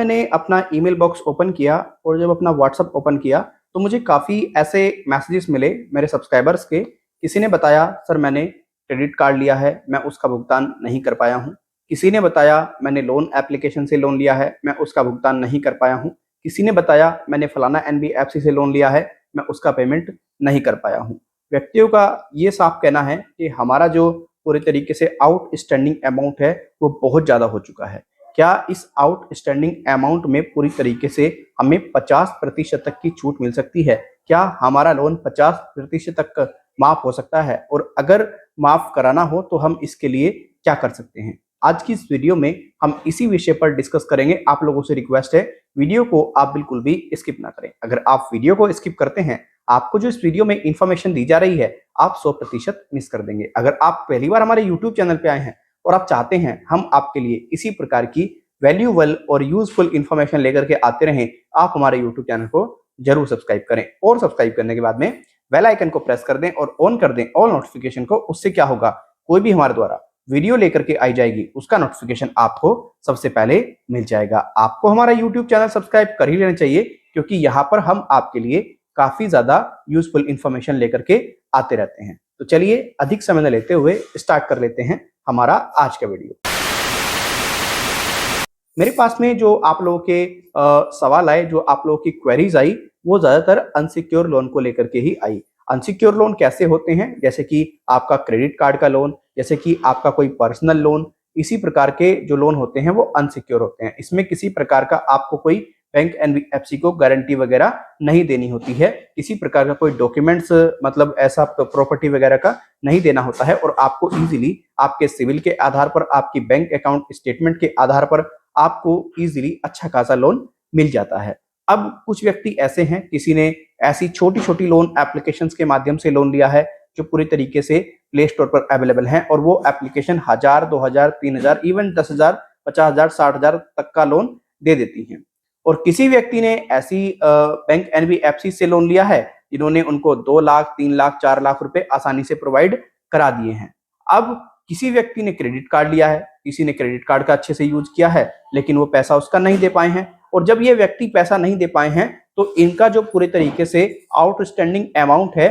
मैंने अपना email box open किया और जब अपना व्हाट्सएप ओपन किया तो मुझे काफ़ी ऐसे मैसेजेस मिले मेरे सब्सक्राइबर्स के। किसी ने बताया सर मैंने क्रेडिट कार्ड लिया है, मैं उसका भुगतान नहीं कर पाया हूँ। किसी ने बताया मैंने लोन एप्लीकेशन से लोन लिया है, मैं उसका भुगतान नहीं कर पाया हूँ। किसी ने बताया मैंने फलाना एनबीएफसी से लोन लिया है, मैं उसका पेमेंट नहीं कर पाया हूँ। व्यक्तियों का ये साफ कहना है कि हमारा जो पूरे तरीके से आउटस्टैंडिंग अमाउंट है वो बहुत ज़्यादा हो चुका है। क्या इस आउटस्टैंडिंग अमाउंट में पूरी तरीके से हमें 50% तक की छूट मिल सकती है? क्या हमारा लोन 50% तक माफ हो सकता है? और अगर माफ कराना हो तो हम इसके लिए क्या कर सकते हैं? आज की इस वीडियो में हम इसी विषय पर डिस्कस करेंगे। आप लोगों से रिक्वेस्ट है वीडियो को आप बिल्कुल भी स्किप ना करें। अगर आप वीडियो को स्किप करते हैं, आपको जो इस वीडियो में इंफॉर्मेशन दी जा रही है आप 100% मिस कर देंगे। अगर आप पहली बार हमारे यूट्यूब चैनल पे आए हैं और आप चाहते हैं हम आपके लिए इसी प्रकार की वैल्यूएबल और यूजफुल इंफॉर्मेशन लेकर के आते रहें, आप हमारे यूट्यूब चैनल को जरूर सब्सक्राइब करें और सब्सक्राइब करने के बाद में बेल आइकन को प्रेस कर दें और ऑन कर दें ऑल नोटिफिकेशन को। उससे क्या होगा, कोई भी हमारे द्वारा वीडियो लेकर के आई जाएगी उसका नोटिफिकेशन आपको सबसे पहले मिल जाएगा। आपको हमारा यूट्यूब चैनल सब्सक्राइब कर ही लेना चाहिए क्योंकि यहाँ पर हम आपके लिए काफी ज्यादा यूजफुल इंफॉर्मेशन लेकर के आते रहते हैं। तो चलिए अधिक समय न लेते हुए स्टार्ट कर लेते हैं हमारा आज का वीडियो। मेरे पास में जो आप लोगों के सवाल आए, जो आप लोगों की क्वेरीज आई, वो ज्यादातर अनसिक्योर लोन को लेकर के ही आई। अनसिक्योर लोन कैसे होते हैं? जैसे कि आपका क्रेडिट कार्ड का लोन, जैसे कि आपका कोई पर्सनल लोन, इसी प्रकार के जो लोन होते हैं वो अनसिक्योर होते हैं। इसमें किसी प्रकार का आपको कोई बैंक एनबीएफसी को गारंटी वगैरह नहीं देनी होती है, किसी प्रकार का कोई डॉक्यूमेंट्स मतलब ऐसा प्रॉपर्टी वगैरह का नहीं देना होता है और आपको इजीली आपके सिविल के आधार पर, आपकी बैंक अकाउंट स्टेटमेंट के आधार पर आपको इजीली अच्छा खासा लोन मिल जाता है। अब कुछ व्यक्ति ऐसे हैं, किसी ने ऐसी छोटी-छोटी लोन एप्लीकेशंस के माध्यम से लोन लिया है जो पूरी तरीके से प्ले स्टोर पर अवेलेबल हैं और वो एप्लीकेशन 1000, 2000, 3000, इवन 10,000, 50,000, 60,000 तक का लोन दे देती हैं। और किसी व्यक्ति ने ऐसी बैंक एनबीएफसी से लोन लिया है जिन्होंने उनको 2 लाख, 3 लाख, 4 लाख रुपए आसानी से प्रोवाइड करा दिए हैं। अब किसी व्यक्ति ने क्रेडिट कार्ड लिया है, किसी ने क्रेडिट कार्ड का अच्छे से यूज किया है लेकिन वो पैसा उसका नहीं दे पाए हैं। और जब ये व्यक्ति पैसा नहीं दे पाए हैं तो इनका जो पूरे तरीके से आउटस्टैंडिंग अमाउंट है,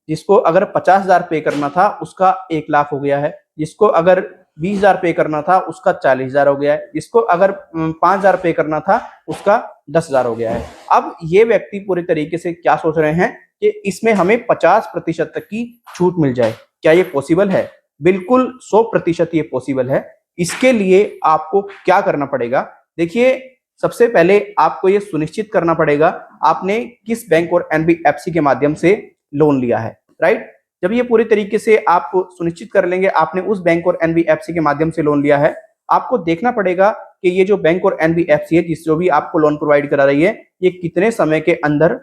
जिसको अगर 50,000 पे करना था उसका 1 लाख हो गया है, जिसको अगर 20,000 पे करना था उसका 40,000 हो गया है, जिसको अगर 5,000 पे करना था उसका 10,000 हो गया है। अब ये व्यक्ति पूरे तरीके से क्या सोच रहे हैं कि इसमें हमें 50% तक की छूट मिल जाए। क्या ये पॉसिबल है? बिल्कुल 100% ये पॉसिबल है। इसके लिए आपको क्या करना पड़ेगा? देखिए, सबसे पहले आपको ये सुनिश्चित करना पड़ेगा आपने किस बैंक और एनबीएफसी के माध्यम से लोन लिया है, राइट? जब ये पूरी तरीके से आप सुनिश्चित कर लेंगे आपने उस बैंक और एनबीएफसी के माध्यम से लोन लिया है, आपको देखना पड़ेगा कि ये जो बैंक और एनबीएफसी है जो भी आपको लोन प्रोवाइड करा रही है, ये कितने समय के अंदर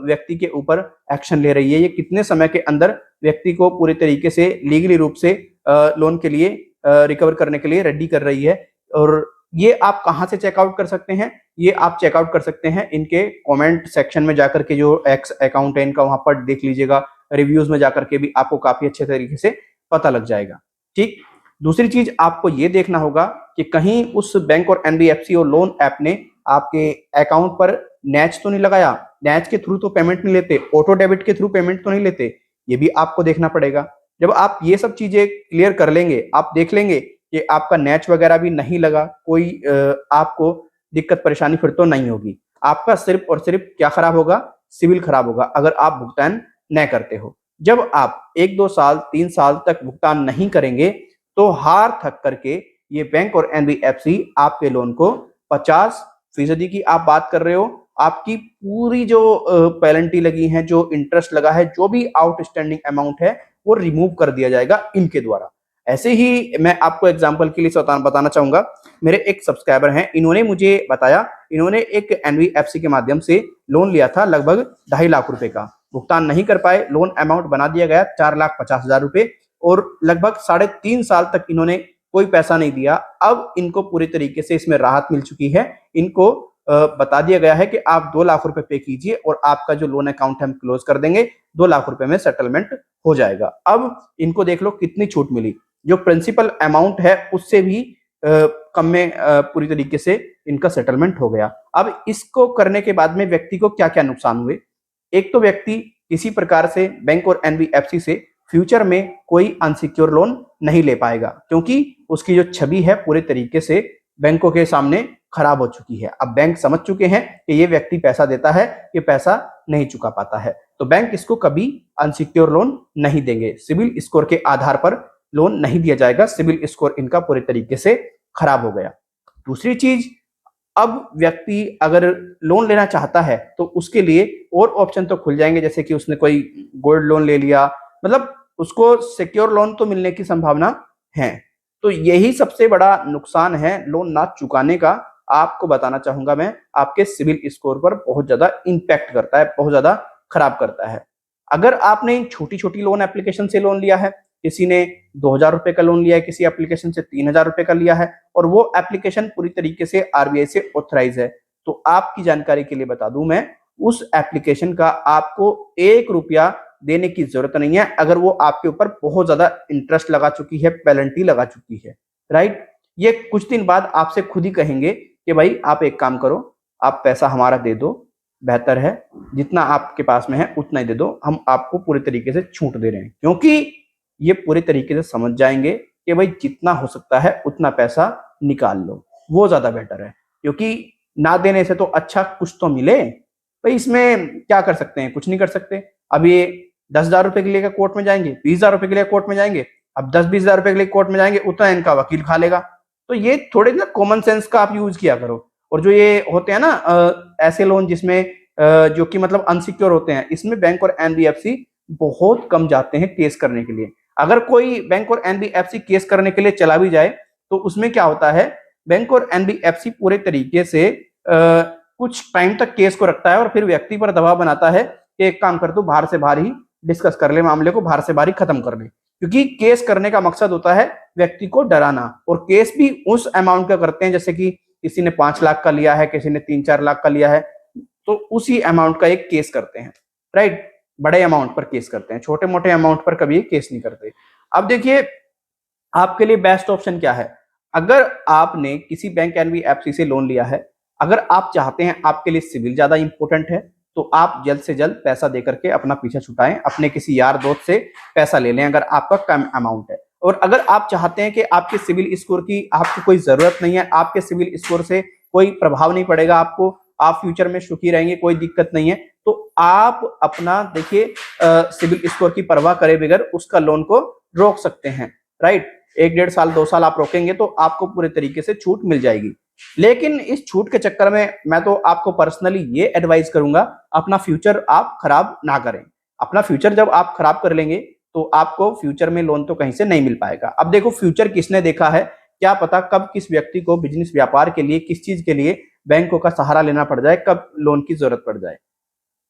व्यक्ति के ऊपर एक्शन ले रही है, ये कितने समय के अंदर व्यक्ति को पूरी तरीके से लीगली रूप से लोन के लिए रिकवर करने के लिए रेडी कर रही है। और ये आप कहाँ से चेकआउट कर सकते हैं? ये आप चेकआउट कर सकते हैं इनके कमेंट सेक्शन में जाकर के, जो एक्स अकाउंट है इनका वहां पर देख लीजिएगा। रिव्यूज में जाकर के भी आपको काफी अच्छे तरीके से पता लग जाएगा। ठीक, दूसरी चीज आपको ये देखना होगा कि कहीं उस बैंक और एनबीएफसी और लोन ऐप ने आपके अकाउंट पर नैच तो नहीं लगाया। नैच के थ्रू तो पेमेंट नहीं लेते, ऑटो डेबिट के थ्रू पेमेंट तो नहीं लेते, ये भी आपको देखना पड़ेगा। जब आप ये सब चीजें क्लियर कर लेंगे, आप देख लेंगे कि आपका नैच वगैरह भी नहीं लगा, कोई आपको दिक्कत परेशानी फिर तो नहीं होगी। आपका सिर्फ और सिर्फ क्या खराब होगा? सिविल खराब होगा अगर आप भुगतान न करते हो। जब आप 1-2 साल, 3 साल तक भुगतान नहीं करेंगे तो हार थक करके ये बैंक और एनबीएफसी आपके लोन को 50% की आप बात कर रहे हो, आपकी पूरी जो पेनल्टी लगी है, जो इंटरेस्ट लगा है, जो भी आउटस्टैंडिंग अमाउंट है वो रिमूव कर दिया जाएगा इनके द्वारा। ऐसे ही मैं आपको एग्जांपल के लिए बताना चाहूंगा। मेरे एक सब्सक्राइबर हैं, इन्होंने मुझे बताया, इन्होंने एक एनबीएफसी के माध्यम से लोन लिया था लगभग 2.5 लाख रुपए का। भुगतान नहीं कर पाए, लोन अमाउंट बना दिया गया 4,50,000 रुपए और लगभग 3.5 साल तक इन्होंने कोई पैसा नहीं दिया। अब इनको पूरी तरीके से इसमें राहत मिल चुकी है। इनको बता दिया गया है कि आप 2 लाख रुपए पे कीजिए और आपका जो लोन अकाउंट हम क्लोज कर देंगे, 2 लाख रुपए में सेटलमेंट हो जाएगा। अब इनको देख लो कितनी छूट मिली, जो प्रिंसिपल अमाउंट है उससे भी कम में पूरी तरीके से इनका सेटलमेंट हो गया। अब इसको करने के बाद में व्यक्ति को क्या क्या नुकसान हुए? एक तो व्यक्ति किसी प्रकार से बैंक और एनबीएफसी से फ्यूचर में कोई अनसिक्योर लोन नहीं ले पाएगा, क्योंकि उसकी जो छवि है पूरे तरीके से बैंकों के सामने खराब हो चुकी है। अब बैंक समझ चुके हैं कि ये व्यक्ति पैसा देता है, ये पैसा नहीं चुका पाता है, तो बैंक इसको कभी अनसिक्योर लोन नहीं देंगे। सिविल स्कोर के आधार पर लोन नहीं दिया जाएगा, सिविल स्कोर इनका पूरे तरीके से खराब हो गया। दूसरी चीज, अब व्यक्ति अगर लोन लेना चाहता है तो उसके लिए और ऑप्शन तो खुल जाएंगे, जैसे कि उसने कोई गोल्ड लोन ले लिया, मतलब उसको सिक्योर लोन तो मिलने की संभावना है। तो यही सबसे बड़ा नुकसान है लोन ना चुकाने का। आपको बताना चाहूंगा मैं, आपके सिविल स्कोर पर बहुत ज्यादा इंपैक्ट करता है, बहुत ज्यादा खराब करता है। अगर आपने छोटी छोटी लोन एप्लीकेशन से लोन लिया है, किसी ने 2,000 रुपए का लोन लिया है, किसी एप्लीकेशन से 3,000 रुपए का लिया है, और वो एप्लीकेशन पूरी तरीके से आरबीआई से ऑथराइज है, तो आपकी जानकारी के लिए बता दूं मैं, उस एप्लीकेशन का आपको 1 रुपया देने की जरूरत नहीं है, अगर वो आपके ऊपर बहुत ज्यादा इंटरेस्ट लगा चुकी है, पेनल्टी लगा चुकी है, राइट। ये कुछ दिन बाद आपसे खुद ही कहेंगे कि भाई आप एक काम करो, आप पैसा हमारा दे दो, बेहतर है, जितना आपके पास में है उतना ही दे दो, हम आपको पूरे तरीके से छूट दे रहे हैं। क्योंकि ये पूरे तरीके से समझ जाएंगे कि भाई जितना हो सकता है उतना पैसा निकाल लो, वो ज्यादा बेटर है, क्योंकि ना देने से तो अच्छा कुछ तो मिले। भाई इसमें क्या कर सकते हैं? कुछ नहीं कर सकते। अब ये 10,000 रुपए के लिए कोर्ट में जाएंगे, 20,000 रुपए के लिए कोर्ट में जाएंगे, अब 10-20,000 रुपए के लिए कोर्ट में जाएंगे, उतना इनका वकील खा लेगा। तो ये थोड़े ना कॉमन सेंस का आप यूज किया करो। और जो ये होते हैं ना ऐसे लोन जिसमें जो कि मतलब अनसिक्योर होते हैं, इसमें बैंक और एनबीएफसी बहुत कम जाते हैं केस करने के लिए। अगर कोई बैंक और एनबीएफसी केस करने के लिए चला भी जाए तो उसमें क्या होता है, बैंक और एनबीएफसी पूरे तरीके से कुछ टाइम तक केस को रखता है और फिर व्यक्ति पर दबाव बनाता है कि एक काम कर, तू बाहर से बाहर ही डिस्कस कर ले, मामले को बाहर से बाहर ही खत्म कर ले। क्योंकि केस करने का मकसद होता है व्यक्ति को डराना, और केस भी उस अमाउंट का करते हैं, जैसे कि किसी ने 5 लाख का लिया है, किसी ने 3-4 लाख का लिया है, तो उसी अमाउंट का एक केस करते हैं, राइट। बड़े अमाउंट पर केस करते हैं, छोटे मोटे अमाउंट पर कभी केस नहीं करते। अब देखिए आपके लिए बेस्ट ऑप्शन क्या है। अगर आपने किसी बैंक एनबीएफसी से लोन लिया है, अगर आप चाहते हैं, आपके लिए सिविल ज्यादा इंपॉर्टेंट है, तो आप जल्द से जल्द पैसा देकर के अपना पीछा छुटाएं, अपने किसी यार दोस्त से पैसा ले लें अगर आपका कम अमाउंट है। और अगर आप चाहते हैं कि आपके सिविल स्कोर की आपको कोई जरूरत नहीं है, आपके सिविल स्कोर से कोई प्रभाव नहीं पड़ेगा आपको, आप फ्यूचर में सुखी रहेंगे, कोई दिक्कत नहीं है, तो आप अपना देखिए सिविल स्कोर की परवाह करे बगैर उसका लोन को रोक सकते हैं, राइट। 1-1.5 साल 2 साल आप रोकेंगे तो आपको पूरे तरीके से छूट मिल जाएगी। लेकिन इस छूट के चक्कर में मैं तो आपको पर्सनली ये एडवाइस करूंगा, अपना फ्यूचर आप खराब ना करें। अपना फ्यूचर जब आप खराब कर लेंगे तो आपको फ्यूचर में लोन तो कहीं से नहीं मिल पाएगा। अब देखो फ्यूचर किसने देखा है, क्या पता कब किस व्यक्ति को बिजनेस व्यापार के लिए, किस चीज के लिए बैंकों का सहारा लेना पड़ जाए, कब लोन की जरूरत पड़ जाए।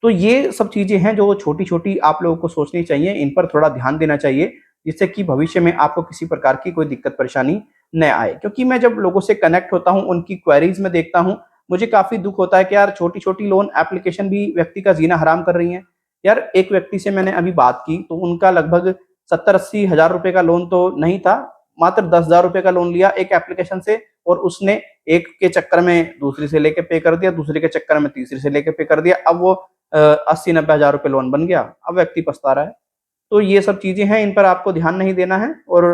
तो ये सब चीजें हैं जो छोटी छोटी आप लोगों को सोचनी चाहिए, इन पर थोड़ा ध्यान देना चाहिए, जिससे कि भविष्य में आपको किसी प्रकार की कोई दिक्कत परेशानी न आए। क्योंकि मैं जब लोगों से कनेक्ट होता हूं, उनकी क्वेरीज में देखता हूं, मुझे काफी दुख होता है कि यार छोटी छोटी लोन एप्लीकेशन भी व्यक्ति का जीना हराम कर रही हैं। यार एक व्यक्ति से मैंने अभी बात की तो उनका लगभग 70-80 हजार रुपए का लोन तो नहीं था, मात्र 10,000 रुपए का लोन लिया एक एप्लीकेशन से, और उसने एक के चक्कर में दूसरी से लेके पे कर दिया, दूसरे के चक्कर में तीसरी से लेके पे कर दिया, अब वो 80-90 हजार रुपए लोन बन गया, अब व्यक्ति पछता रहा है। तो ये सब चीजें हैं, इन पर आपको ध्यान नहीं देना है। और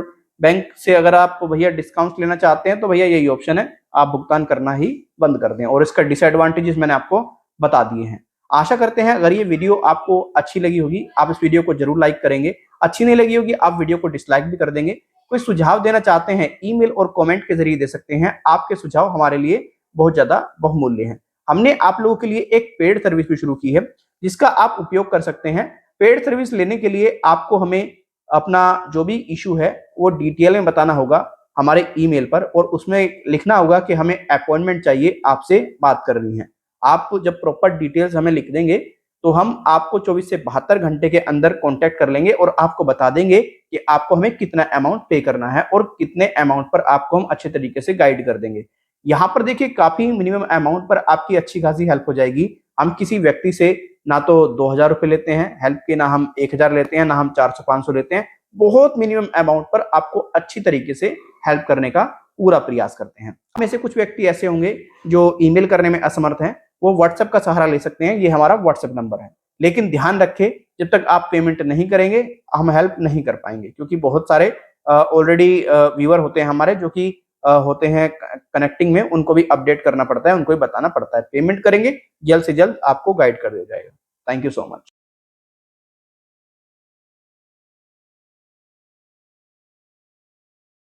बैंक से अगर आप भैया डिस्काउंट लेना चाहते हैं तो भैया यही ऑप्शन है, आप भुगतान करना ही बंद कर दें, और इसका डिसएडवांटेजेस मैंने आपको बता दिए हैं। आशा करते हैं अगर ये वीडियो आपको अच्छी लगी होगी, आप इस वीडियो को जरूर लाइक करेंगे। अच्छी नहीं लगी होगी आप वीडियो को डिसलाइक भी कर देंगे। कोई सुझाव देना चाहते हैं ईमेल और कमेंट के जरिए दे सकते हैं, आपके सुझाव हमारे लिए बहुत ज्यादा बहुमूल्य हैं। हमने आप लोगों के लिए एक पेड सर्विस भी शुरू की है जिसका आप उपयोग कर सकते हैं। पेड सर्विस लेने के लिए आपको हमें अपना जो भी इशू है वो डिटेल में बताना होगा हमारे ईमेल पर, और उसमें लिखना होगा कि हमें अपॉइंटमेंट चाहिए, आपसे बात करनी है। आप जब प्रॉपर डिटेल्स हमें लिख देंगे तो हम आपको 24 से 72 घंटे के अंदर कांटेक्ट कर लेंगे और आपको बता देंगे कि आपको हमें कितना अमाउंट पे करना है और कितने अमाउंट पर आपको हम अच्छे तरीके से गाइड कर देंगे। यहाँ पर देखिए काफी मिनिमम अमाउंट पर आपकी अच्छी खासी हेल्प हो जाएगी। हम किसी व्यक्ति से ना तो 2,000 रुपए लेते हैं हेल्प के, ना हम 1,000 लेते हैं, ना हम 400-500 लेते हैं। बहुत मिनिमम अमाउंट पर आपको अच्छी तरीके से हेल्प करने का पूरा प्रयास करते हैं। हम में से कुछ व्यक्ति ऐसे होंगे जो ईमेल करने में असमर्थ हैं, वो व्हाट्सएप का सहारा ले सकते हैं, ये हमारा व्हाट्सएप नंबर है। लेकिन ध्यान रखें, जब तक आप पेमेंट नहीं करेंगे, हम हेल्प नहीं कर पाएंगे, क्योंकि बहुत सारे ऑलरेडी व्यूअर होते हैं हमारे जो कि होते हैं कनेक्टिंग में, उनको भी अपडेट करना पड़ता है, उनको भी बताना पड़ता है। पेमेंट करेंगे, जल्द से जल्द आपको गाइड कर दिया जाएगा। Thank you so much.